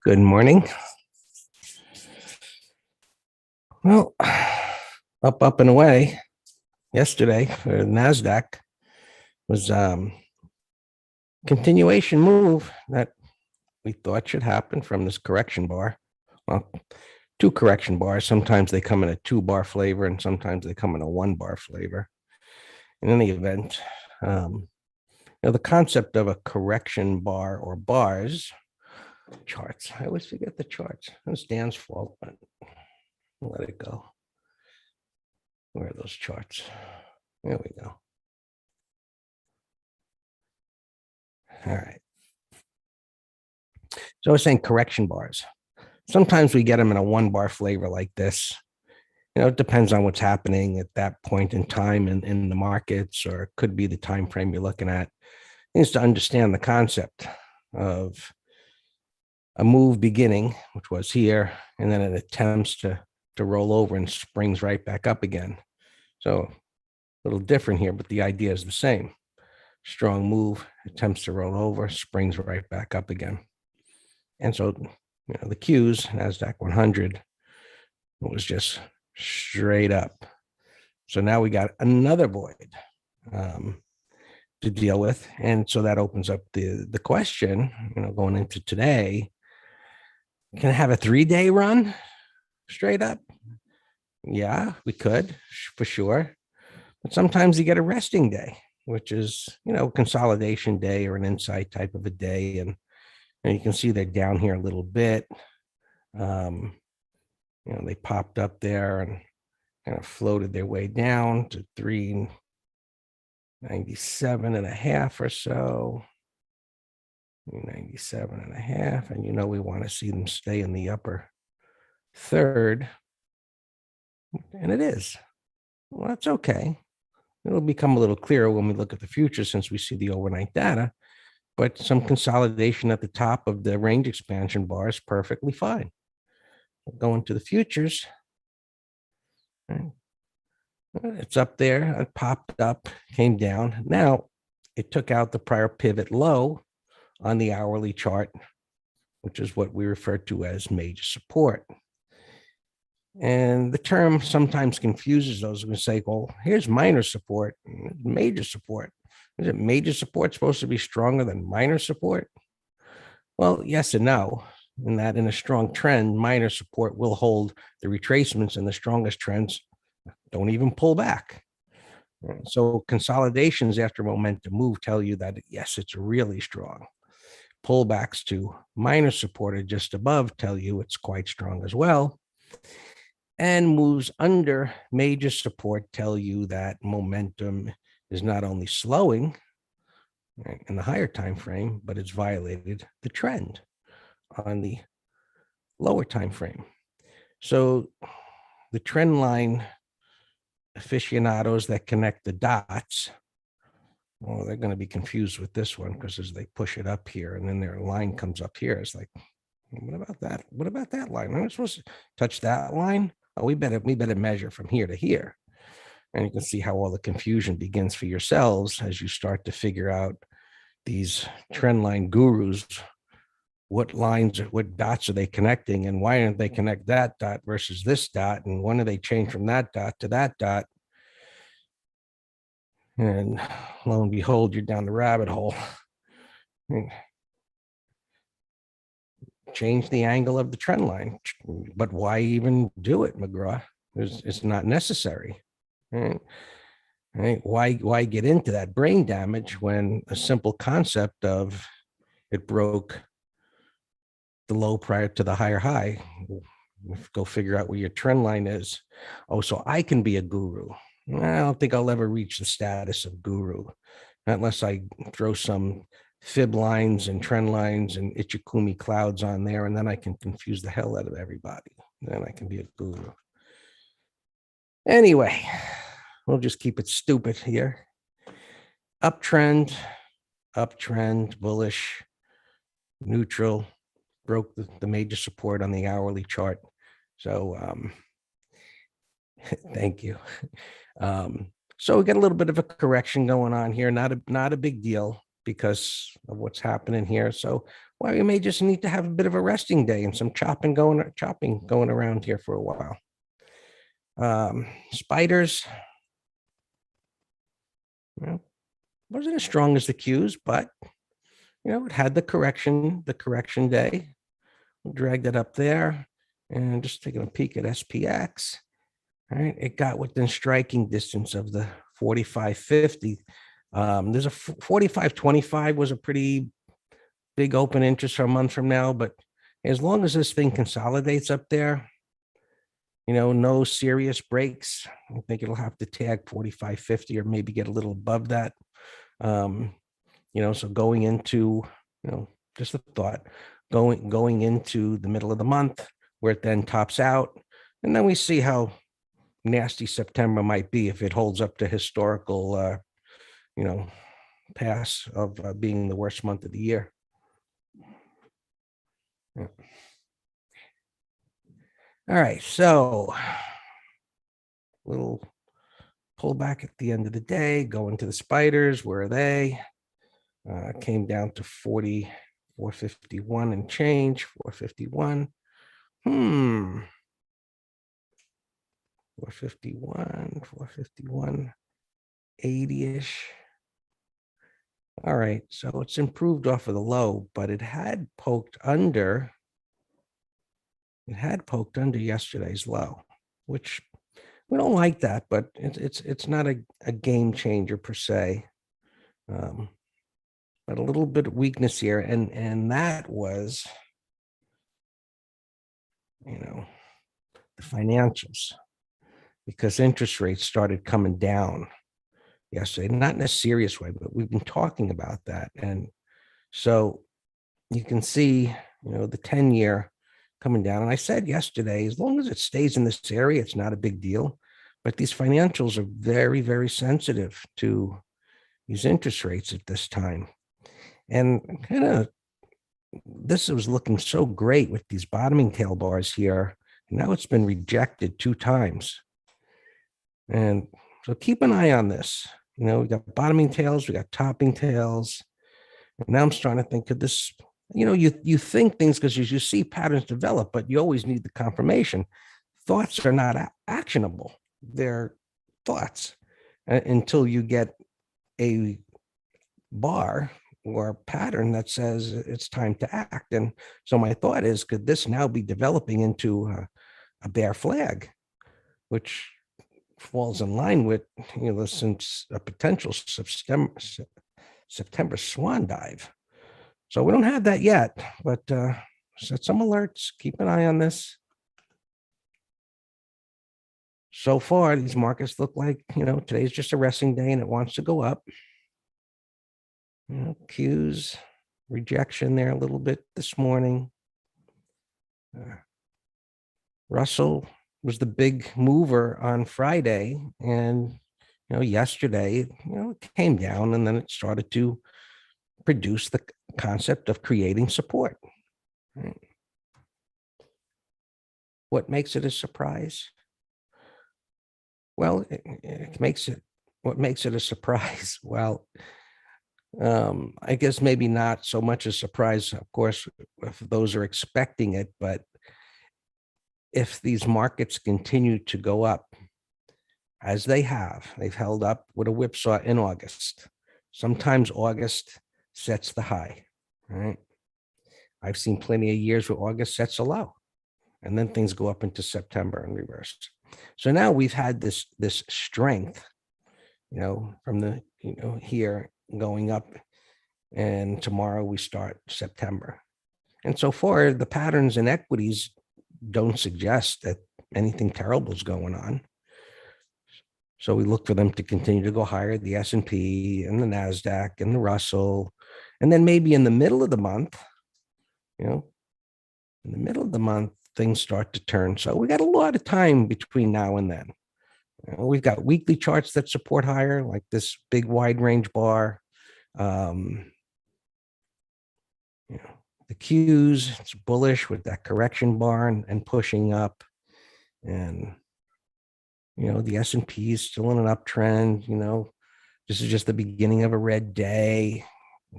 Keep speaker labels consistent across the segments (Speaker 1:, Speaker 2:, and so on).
Speaker 1: Good morning. Well, up and away yesterday for NASDAQ was continuation move that we thought should happen from this correction bar. Well, two correction bars. Sometimes they come in a 2-bar flavor and sometimes they come in a 1-bar flavor. In any event, the concept of a correction bar or bars charts. I always forget the charts. It's Dan's fault, but let it go. Where are those charts? There we go. All right. So I was saying correction bars. Sometimes we get them in a 1-bar flavor like this. It depends on what's happening at that point in time in the markets, or it could be the time frame you're looking at. Is to understand the concept of a move beginning, which was here, and then it attempts to roll over and springs right back up again. So a little different here, but the idea is the same. Strong move, attempts to roll over, springs right back up again. And so, the Qs, NASDAQ 100, was just straight up. So now we got another void to deal with. And so that opens up the question, going into today, can I have a 3-day run straight up? Yeah, we could, for sure. But sometimes you get a resting day, which is, consolidation day or an insight type of a day. And you can see they're down here a little bit. They popped up there and kind of floated their way down to 397 and a half or so. 397 and a half. And we want to see them stay in the upper third. And it is. Well, that's okay. It'll become a little clearer when we look at the future since we see the overnight data. But some consolidation at the top of the range expansion bar is perfectly fine. Going to the futures, it's up there, it popped up, came down. Now, it took out the prior pivot low on the hourly chart, which is what we refer to as major support. And the term sometimes confuses those who say, well, here's minor support, major support. Is it major support supposed to be stronger than minor support? Well, yes and no. In that in a strong trend, minor support will hold the retracements, and the strongest trends don't even pull back. So consolidations after momentum move tell you that, yes, it's really strong. Pullbacks to minor support or just above tell you it's quite strong as well. And moves under major support tell you that momentum is not only slowing in the higher time frame, but it's violated the trend on the lower time frame. So the trend line aficionados that connect the dots, well, they're going to be confused with this one because as they push it up here and then their line comes up here, it's like, what about that? What about that line? Am I supposed to touch that line? Oh, we better measure from here to here. And you can see how all the confusion begins for yourselves as you start to figure out these trend line gurus. What lines, what dots are they connecting, and why don't they connect that dot versus this dot? And when do they change from that dot to that dot? And lo and behold, you're down the rabbit hole. Change the angle of the trend line. But why even do it, McGraw? It's not necessary. Right? Why get into that brain damage when a simple concept of it broke the low prior to the higher high? Go figure out where your trend line is. Oh, so I can be a guru. I don't think I'll ever reach the status of guru unless I throw some fib lines and trend lines and Ichikumi clouds on there, and then I can confuse the hell out of everybody. Then I can be a guru. Anyway, we'll just keep it stupid here. Uptrend, bullish, neutral, broke the major support on the hourly chart. So thank you. So we got a little bit of a correction going on here. Not a big deal because of what's happening here. So well, you may just need to have a bit of a resting day and some chopping going around here for a while. Spiders, you know, wasn't as strong as the Qs, but it had the correction day. Dragged it up there, and just taking a peek at SPX. All right, it got within striking distance of the 45.50. There's a 45.25 was a pretty big open interest for a month from now, but as long as this thing consolidates up there, no serious breaks. I think it'll have to tag 45.50 or maybe get a little above that. So going into, just a thought, going into the middle of the month where it then tops out, and then we see how nasty September might be if it holds up to historical, pass of being the worst month of the year. Yeah. All right, so little pullback at the end of the day, going to the spiders. Where are they? Came down to 451 and change, 451. 451, 80-ish. All right, so it's improved off of the low, but it had poked under. It had poked under yesterday's low, which we don't like that, but it's not a game changer per se. But a little bit of weakness here, and that was, the financials, because interest rates started coming down yesterday, not in a serious way, but we've been talking about that. And so you can see, the 10-year coming down. And I said yesterday, as long as it stays in this area, it's not a big deal. But these financials are very, very sensitive to these interest rates at this time. And this was looking so great with these bottoming tail bars here. And now it's been rejected 2 times. And so keep an eye on this. We got bottoming tails, we got topping tails. And now I'm starting to think, could this, you think things because you see patterns develop, but you always need the confirmation. Thoughts are not actionable. They're thoughts until you get a bar or pattern that says it's time to act. And so my thought is, could this now be developing into a bear flag, which falls in line with, since a potential September swan dive. So we don't have that yet, but set some alerts, keep an eye on this. So far, these markets look like, today's just a resting day and it wants to go up. Qs, rejection there a little bit this morning. Russell was the big mover on Friday, and yesterday, it came down, and then it started to produce the concept of creating support. Right? What makes it a surprise? Well, what makes it a surprise? Well, I guess maybe not so much a surprise, of course, if those are expecting it, but if these markets continue to go up, as they've held up with a whipsaw in August. Sometimes August sets the high, right? I've seen plenty of years where August sets a low, and then things go up into September and reverse. So now we've had this strength, from the, here going up, and tomorrow we start September. And so far, the patterns in equities don't suggest that anything terrible is going on. So we look for them to continue to go higher, the S&P and the NASDAQ and the Russell. And then maybe in the middle of the month, things start to turn. So we got a lot of time between now and then. We've got weekly charts that support higher, like this big wide range bar. The Qs, it's bullish with that correction bar and pushing up. And, the S&P is still in an uptrend. This is just the beginning of a red day.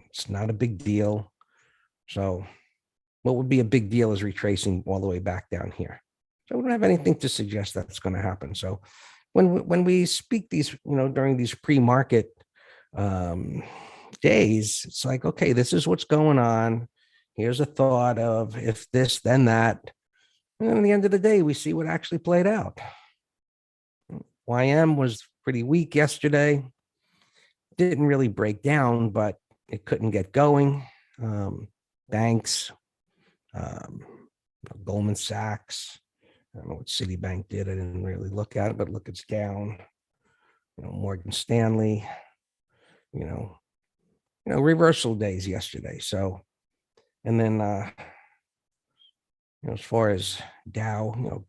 Speaker 1: It's not a big deal. So what would be a big deal is retracing all the way back down here. So we don't have anything to suggest that's going to happen. So when we speak these, during these pre-market um, days, it's like, okay, this is what's going on. Here's a thought of if this, then that. And then at the end of the day, we see what actually played out. YM was pretty weak yesterday. Didn't really break down, but it couldn't get going. Banks, um, Goldman Sachs, I don't know what Citibank did. I didn't really look at it, but look, it's down. Morgan Stanley, reversal days yesterday. So, and then, as far as Dow,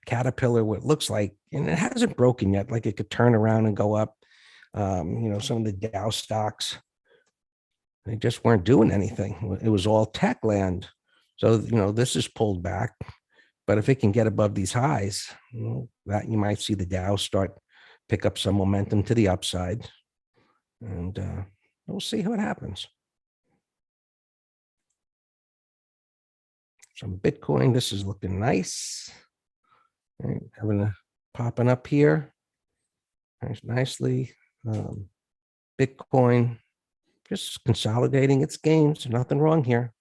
Speaker 1: Caterpillar, what it looks like, and it hasn't broken yet, like it could turn around and go up. Some of the Dow stocks, they just weren't doing anything. It was all tech land. So, this is pulled back. But if it can get above these highs, that you might see the Dow start pick up some momentum to the upside. And we'll see how it happens. Some Bitcoin, this is looking nice. Right, popping up here nicely. Bitcoin just consolidating its gains. Nothing wrong here.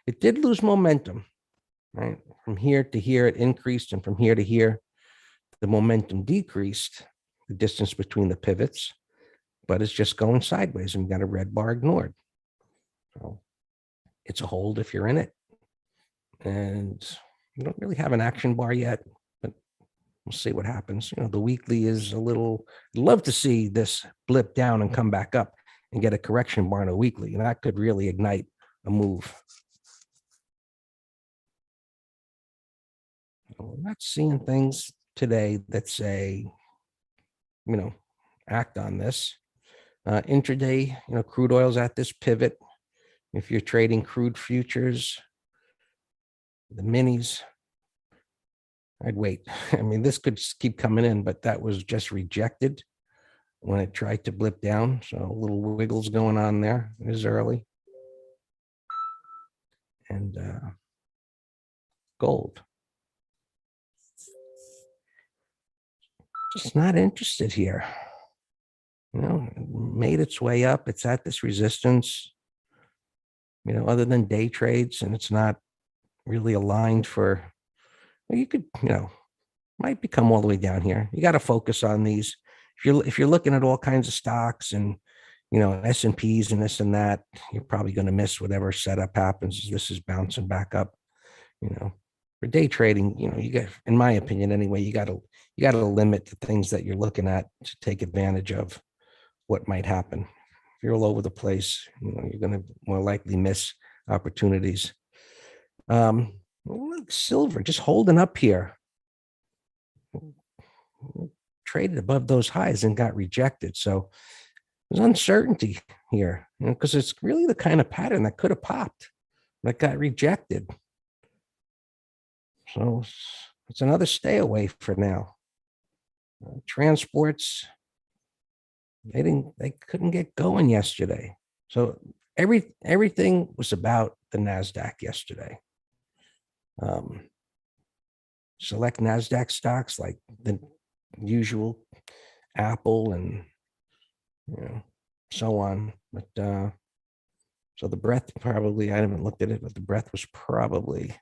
Speaker 1: It did lose momentum, right? From here to here, it increased, and from here to here, the momentum decreased, the distance between the pivots, but it's just going sideways, and we got a red bar ignored. So it's a hold if you're in it. And you don't really have an action bar yet, but we'll see what happens. The weekly is a little, I'd love to see this blip down and come back up and get a correction bar in a weekly, and that could really ignite a move. I'm not seeing things today that say, act on this. Intraday, crude oil's at this pivot. If you're trading crude futures, the minis, I'd wait. I mean, this could keep coming in, but that was just rejected when it tried to blip down. So a little wiggles going on there. It is early. And gold. Just not interested here. It made its way up. It's at this resistance, other than day trades, and it's not really aligned for, you could, might become all the way down here. You got to focus on these. If you're looking at all kinds of stocks and, S&Ps and this and that, you're probably going to miss whatever setup happens. This is bouncing back up, for day trading, you got, in my opinion anyway, you got to limit the things that you're looking at to take advantage of what might happen. If you're all over the place, you're going to more likely miss opportunities. Silver just holding up here, traded above those highs and got rejected. So there's uncertainty here, because it's really the kind of pattern that could have popped, that got rejected. So it's another stay away for now. Transports, they couldn't get going yesterday. So everything was about the NASDAQ yesterday. Select NASDAQ stocks like the usual Apple and so on. But so the breadth probably, I haven't looked at it, but the breadth was probably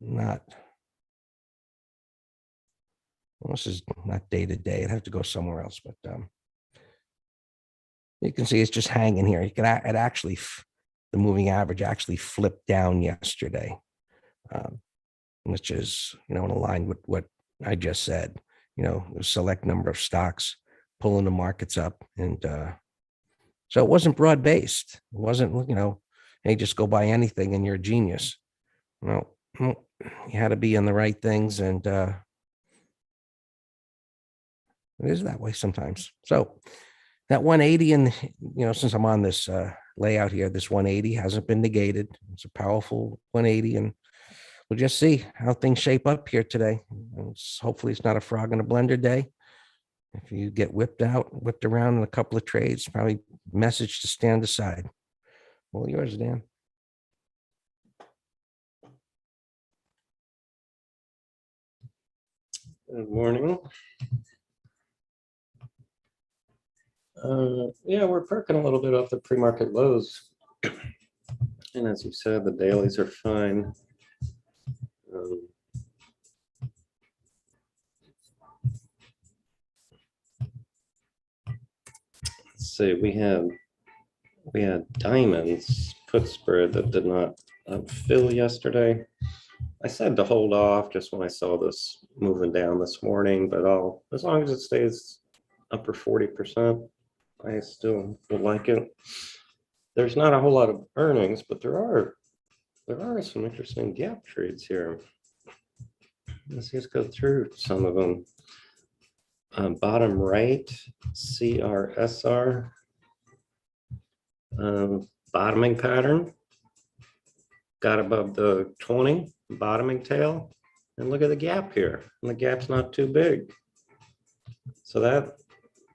Speaker 1: not. Well, this is not day to day. I'd have to go somewhere else, but you can see it's just hanging here. It actually, the moving average actually flipped down yesterday, which is, in line with what I just said. A select number of stocks pulling the markets up, and so it wasn't broad based. It wasn't, hey, just go buy anything and you're a genius. No, you had to be in the right things, and it is that way sometimes. So that 180, and since I'm on this layout here, this 180 hasn't been negated. It's a powerful 180, and we'll just see how things shape up here today. Hopefully it's not a frog in a blender day. If you get whipped around in a couple of trades, probably message to stand aside. Well, yours, Dan.
Speaker 2: Good morning. Yeah, we're perking a little bit off the pre-market lows. And as you said, the dailies are fine. Let's see, we had diamonds put spread that did not fill yesterday. I said to hold off just when I saw this moving down this morning, but as long as it stays upper 40%, I still would like it. There's not a whole lot of earnings, but there are some interesting gap trades here. Let's just go through some of them. Bottom right, CRSR, bottoming pattern, got above the 20 bottoming tail, and look at the gap here, and the gap's not too big. So that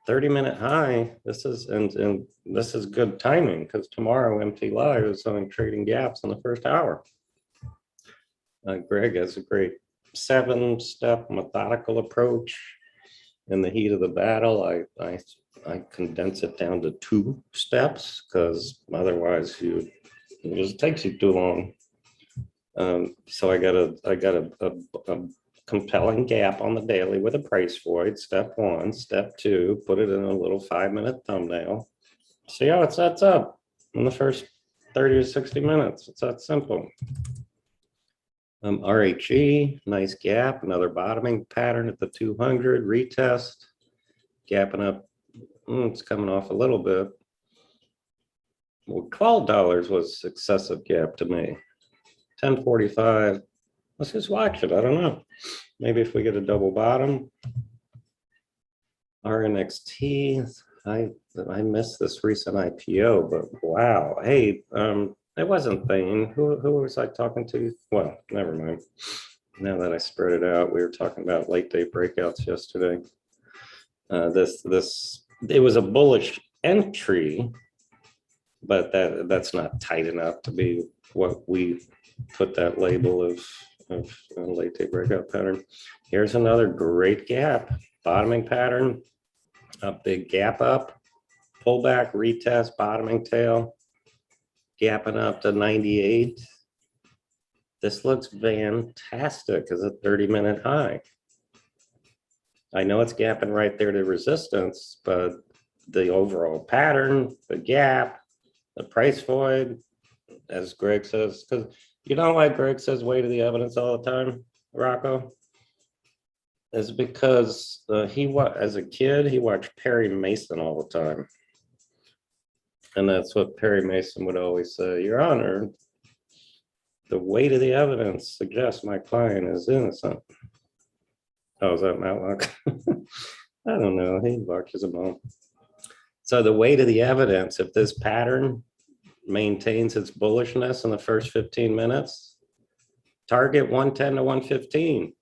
Speaker 2: 30-minute high, this is and this is good timing because tomorrow MT Live is on trading gaps in the first hour. Greg has a great 7-step methodical approach. In the heat of the battle, I condense it down to 2 steps because otherwise it just takes you too long. So I got a compelling gap on the daily with a price void. Step 1, step 2, put it in a little 5-minute thumbnail. See how it sets up in the first 30 to 60 minutes. It's that simple. RHE, nice gap, another bottoming pattern at the 200, retest, gapping up. It's coming off a little bit. Well, $12 was excessive gap to me. 1045. Let's just watch it. I don't know. Maybe if we get a double bottom. RNXT. I missed this recent IPO, but wow. Hey, it wasn't Thane. Who was I talking to? Well, never mind. Now that I spread it out, we were talking about late day breakouts yesterday. It was a bullish entry, but that's not tight enough to be what we put that label of a late day breakout pattern. Here's another great gap, bottoming pattern, a big gap up, pullback, retest, bottoming tail, gapping up to 98. This looks fantastic as a 30-minute high. I know it's gapping right there to resistance, but the overall pattern, the gap, the price void, as Greg says, because you know why Greg says way to the evidence all the time, Rocco? Is because as a kid, he watched Perry Mason all the time. And that's what Perry Mason would always say, Your Honor, the weight of the evidence suggests my client is innocent. Oh, is that Matlock? I don't know. He watches them all. So the weight of the evidence, if this pattern maintains its bullishness in the first 15 minutes, target 110 to 115.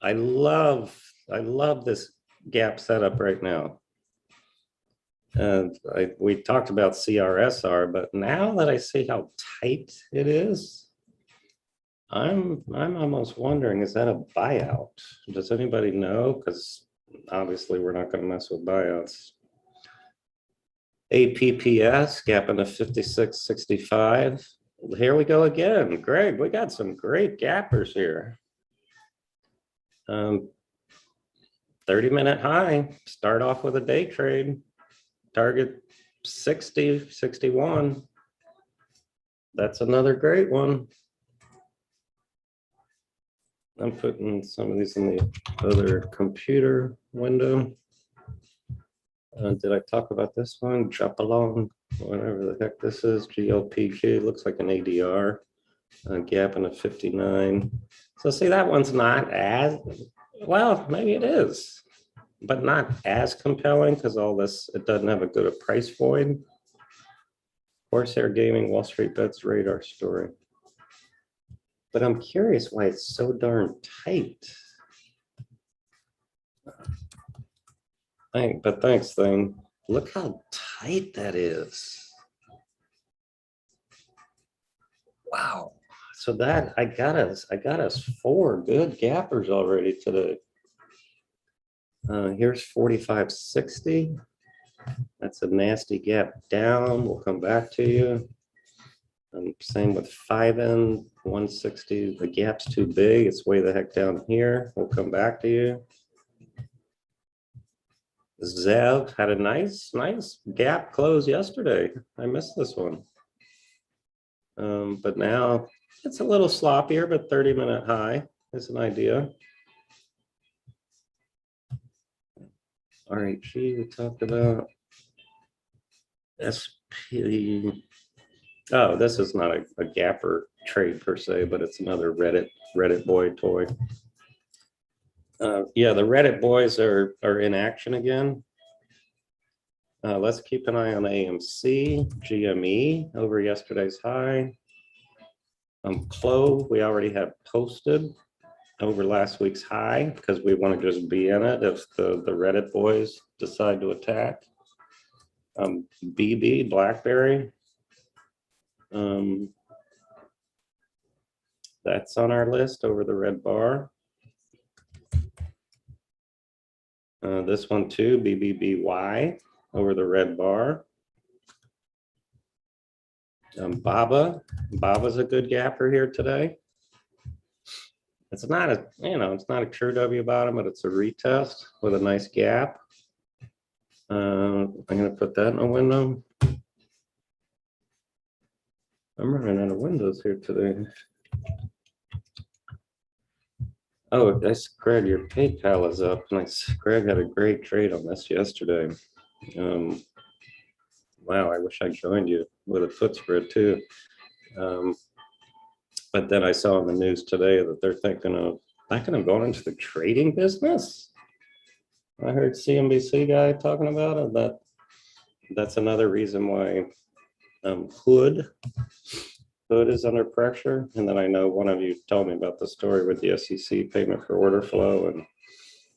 Speaker 2: I love this gap setup right now. And we talked about CRSR, but now that I see how tight it is, I'm almost wondering, is that a buyout? Does anybody know? Because obviously we're not going to mess with buyouts. APPS, gap into 56.65. Here we go again. Greg, we got some great gappers here. 30-minute high, start off with a day trade. Target 60, 61. That's another great one. I'm putting some of these in the other computer window. Did I talk about this one? Jump along, whatever the heck this is. GLPG, looks like an ADR. Gap in a 59. So see, that one's not as, well, maybe it is, but not as compelling because all this, it doesn't have a good price void. Corsair Gaming, Wall Street Bets radar story. But I'm curious why it's so darn tight. But thanks, Thing. Look how tight that is. Wow, So that I got us 4 good gappers already today. Here's 45.60. That's a nasty gap down. We'll come back to you. Same with 5N 160. The gap's too big. It's way the heck down here. We'll come back to you. Zev had a nice gap close yesterday. I missed this one. But now it's a little sloppier, but 30-minute high is an idea. RHG we talked about. SP. Oh, this is not a gapper trade per se, but it's another Reddit boy toy. Yeah, the Reddit boys are in action again. Let's keep an eye on AMC, GME over yesterday's high. Clove, we already have posted over last week's high because we want to just be in it if the Reddit boys decide to attack. BB, BlackBerry. That's on our list over the red bar. This one too, BBBY over the red bar. Baba's a good gapper here today. It's not a, it's not a true W bottom, but it's a retest with a nice gap. I'm going to put that in a window. I'm running out of windows here today. Oh, that's Greg, your PayPal is up. Nice. Greg had a great trade on this yesterday. Wow, I wish I joined you with a foot spread too. But then I saw in the news today that they're thinking of going into the trading business. I heard CNBC guy talking about it. That's another reason why Hood is under pressure. And then I know one of you told me about the story with the SEC payment for order flow, and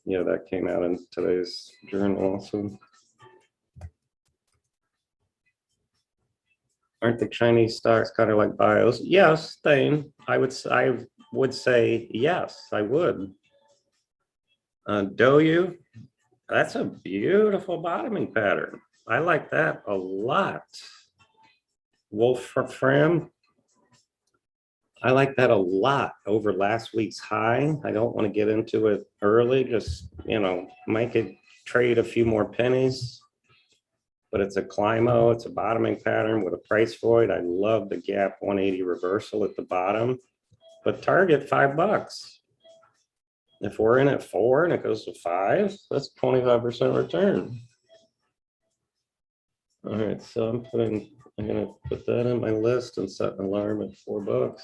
Speaker 2: that came out in today's journal also. Aren't the Chinese stocks kind of like bios? Yes, Thane. I would say yes, I would. Doyu, that's a beautiful bottoming pattern. I like that a lot. Wolfram, I like that a lot over last week's high. I don't want to get into it early, just, might it trade a few more pennies. But it's a Climo, it's a bottoming pattern with a price void. I love the gap 180 reversal at the bottom, but target $5. If we're in at 4 and it goes to 5, that's 25% return. All right, so I'm gonna put that in my list and set an alarm at $4.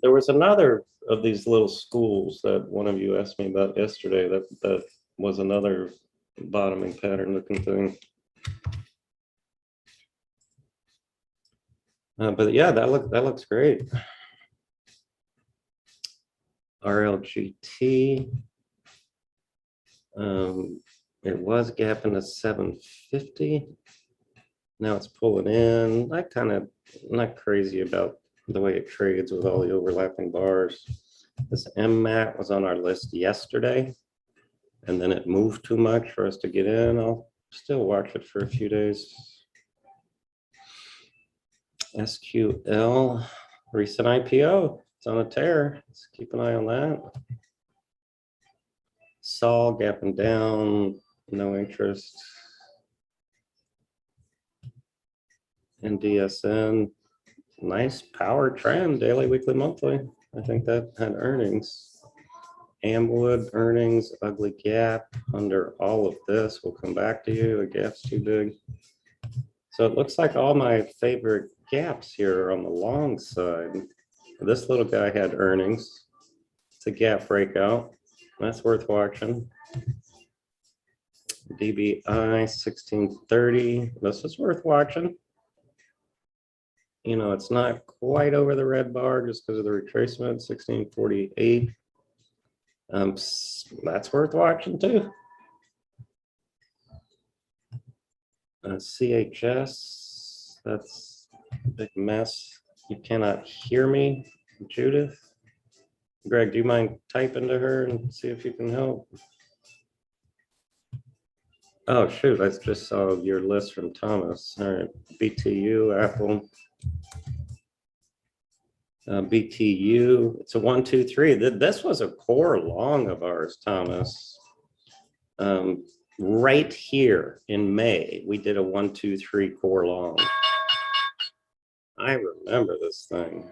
Speaker 2: There was another of these little schools that one of you asked me about yesterday that was another bottoming pattern looking thing. But yeah, that looks great. RLGT. It was gapping to 750. Now it's pulling in. I'm not crazy about the way it trades with all the overlapping bars. This MMAT was on our list yesterday, and then it moved too much for us to get in. I'll still watch it for a few days. SQL, recent IPO. It's on a tear. Let's keep an eye on that. Sol gapping down, no interest. NDSN, nice power trend, daily, weekly, monthly. I think that had earnings. Amwood earnings, ugly gap under all of this. We'll come back to you. The gap's too big. So it looks like all my favorite gaps here are on the long side. This little guy had earnings. It's a gap breakout. That's worth watching. DBI 1630. This is worth watching. It's not quite over the red bar just because of the retracement. 1648. That's worth watching too. CHS. That's a big mess. You cannot hear me, Judith. Greg, do you mind typing to her and see if you can help? Oh, shoot, I just saw your list from Thomas. All right, BTU, Apple. BTU, it's a 1, 2, 3. This was a core long of ours, Thomas. Right here in May, we did a 1, 2, 3 core long. I remember this thing.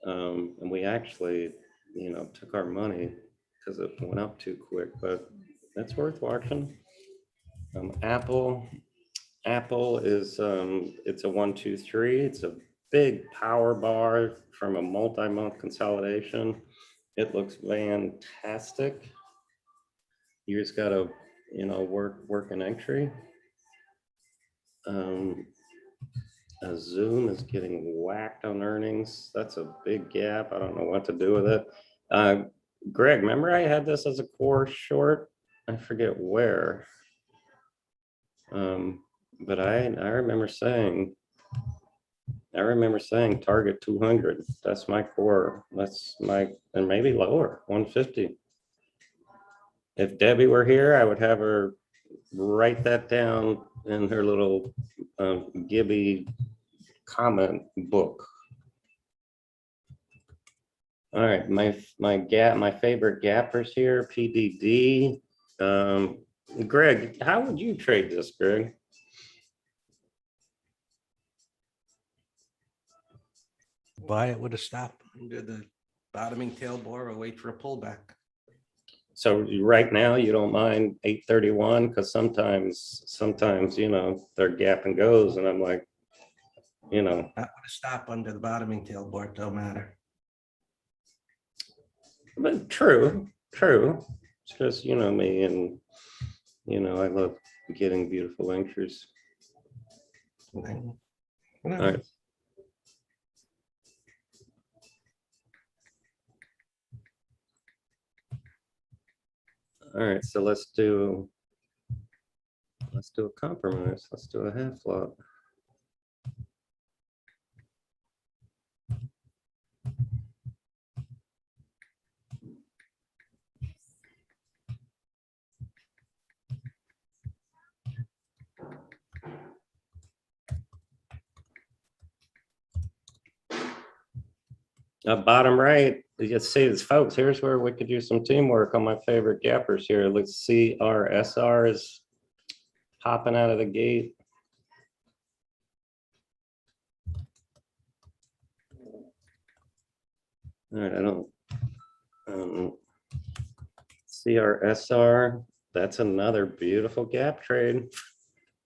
Speaker 2: And we actually, took our money because it went up too quick, but that's worth watching. Apple is, it's a 1, 2, 3. It's a big power bar from a multi-month consolidation. It looks fantastic. You just gotta, work an entry. Zoom is getting whacked on earnings. That's a big gap. I don't know what to do with it. Greg, remember I had this as a core short? I forget where. But I remember saying target 200. That's my core. That's my, and maybe lower, 150. If Debbie were here, I would have her write that down in her little Gibby comment book. All right, my favorite gappers here, PDD. Greg, how would you trade this, Greg?
Speaker 1: Buy it with a stop under the bottoming tail bar or wait for a pullback.
Speaker 2: So right now you don't mind 831 because sometimes they're gap and goes, and I'm like,
Speaker 1: Not with a stop under the bottoming tail bar, don't matter.
Speaker 2: But true. It's just me, and I love getting beautiful entries.
Speaker 1: Okay.
Speaker 2: All right. All right, so let's do a compromise. Let's do a half lot. Bottom right, you see this, folks. Here's where we could use some teamwork on my favorite gappers here. Let's see, our SR is popping out of the gate. All right, I don't see our SR. That's another beautiful gap trade.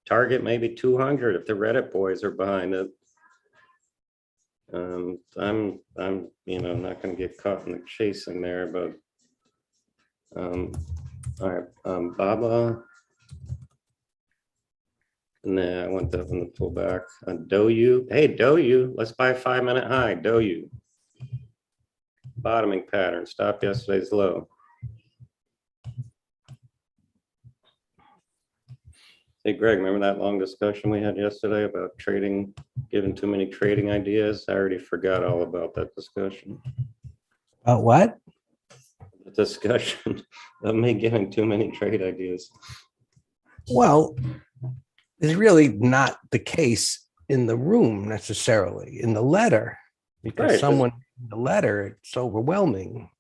Speaker 2: Target maybe 200 if the Reddit boys are behind it. I'm not going to get caught in the chasing there, but all right, Baba. Nah, I want that one to pull back. Doyu, hey Doyu, let's buy 5-minute high. Doyu, bottoming pattern. Stop yesterday's low. Hey Greg, remember that long discussion we had yesterday about trading, giving too many trading ideas? I already forgot all about that discussion.
Speaker 1: What?
Speaker 2: The discussion of me giving too many trade ideas.
Speaker 1: Well, it's really not the case in the room necessarily, in the letter, because
Speaker 2: Right.
Speaker 1: someone in the letter, it's overwhelming.